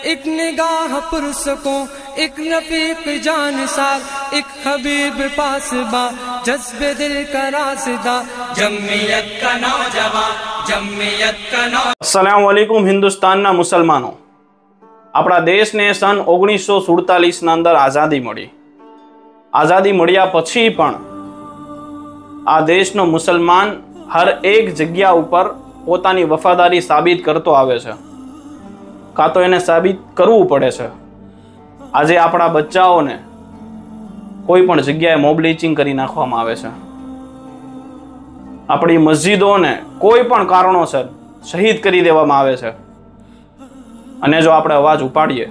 एक निगाह पुरसकों, एक रफीक जानसार, एक हबीब पासबा, जज्बे दिल का राज़दा, जम्मियत का नौजवान, जम्मियत का नौजवान। अस्सलाम वालेकुम हिंदुस्तानना मुसलमानो, આપણા દેશને સન 1947 અંદર આઝાદી મળી। આઝાદી મળ્યા પછી પણ આ દેશનો મુસલમાન હર એક જગ્યા ઉપર પોતાની વફાદારી સાબિત કરતો આવે છે, કાં તો એને સાબિત કરવું પડે છે। આજે આપણા બચ્ચાઓને કોઈ પણ જગ્યાએ મોબ લિંચિંગ કરી નાખવામાં આવે છે, આપણી મસ્જિદોને કોઈ પણ કારણોસર શહીદ કરી દેવામાં આવે છે, અને જો આપણે અવાજ ઉપાડીએ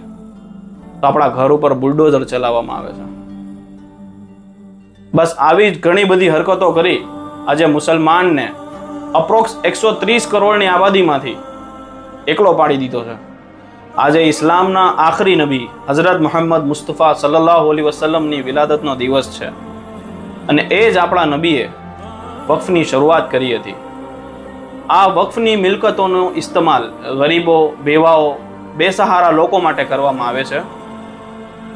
તો આપણા ઘર ઉપર બુલડોઝર ચલાવવામાં આવે છે। બસ આવી જ ઘણી બધી હરકતો કરી આજે મુસલમાનને અપ્રોક્સ 130 કરોડની આબાદીમાંથી એકલો પાડી દીધો છે। આજે ઇસ્લામના આખરી નબી હઝરત મુહમ્મદ મુસ્તફા સલ્લલ્લાહુ અલૈહિ વસલ્લમની વિલાદતનો દિવસ છે, અને એ જ આપણા નબીએ વક્ફની શરૂઆત કરી હતી। આ વક્ફની મિલકતોનો ઇસ્તેમાલ ગરીબો, બેવાઓ, બેસહારા લોકો માટે કરવામાં આવે છે,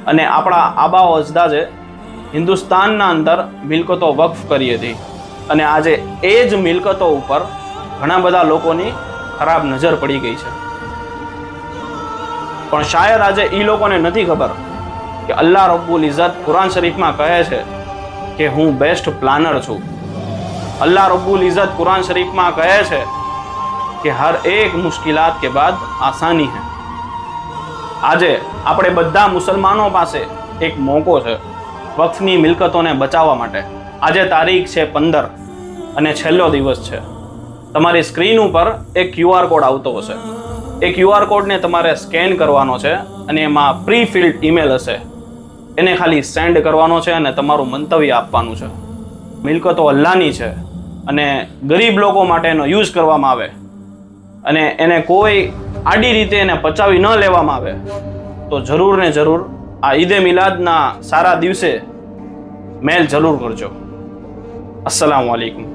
અને આપણા આબાઓ અજદાદે હિન્દુસ્તાનના અંદર મિલકતો વક્ફ કરી હતી, અને આજે એ જ મિલકતો ઉપર ઘણા બધા લોકોની ખરાબ નજર પડી ગઈ છે। પણ શાયદ આજે એ લોકોને નથી ખબર કે અલ્લાહ રબ્બુલ ઇઝ્ઝત કુરાન શરીફમાં કહે છે કે હું બેસ્ટ પ્લાનર છું। અલ્લાહ રબ્બુલ ઇઝ્ઝત કુરાન શરીફમાં કહે છે કે હર એક મુશ્किलात के बाद आसानी है। આજે આપણે બધા મુસલમાનો પાસે એક મોકો છે વક્ફની મિલકતોને બચાવવા માટે। આજે તારીખ છે 15 અને છેલ્લો દિવસ છે। તમારી સ્ક્રીન ઉપર એક QR કોડ આવતો હશે, એ QR કોડને તમારે સ્કેન કરવાનો છે, અને એમાં પ્રી ફિલ્ડ ઈમેલ હશે, એને ખાલી સેન્ડ કરવાનો છે અને તમારું મંતવ્ય આપવાનું છે। મિલકતો અલ્લાહની છે અને ગરીબ લોકો માટે એનો યુઝ કરવામાં આવે, અને એને કોઈ આડી રીતે એને પચાવી ન લેવામાં આવે તો જરૂર ને જરૂર આ ઈદે મિલાદના સારા દિવસે મેલ જરૂર કરજો। અસ્સલામુ અલૈકુમ।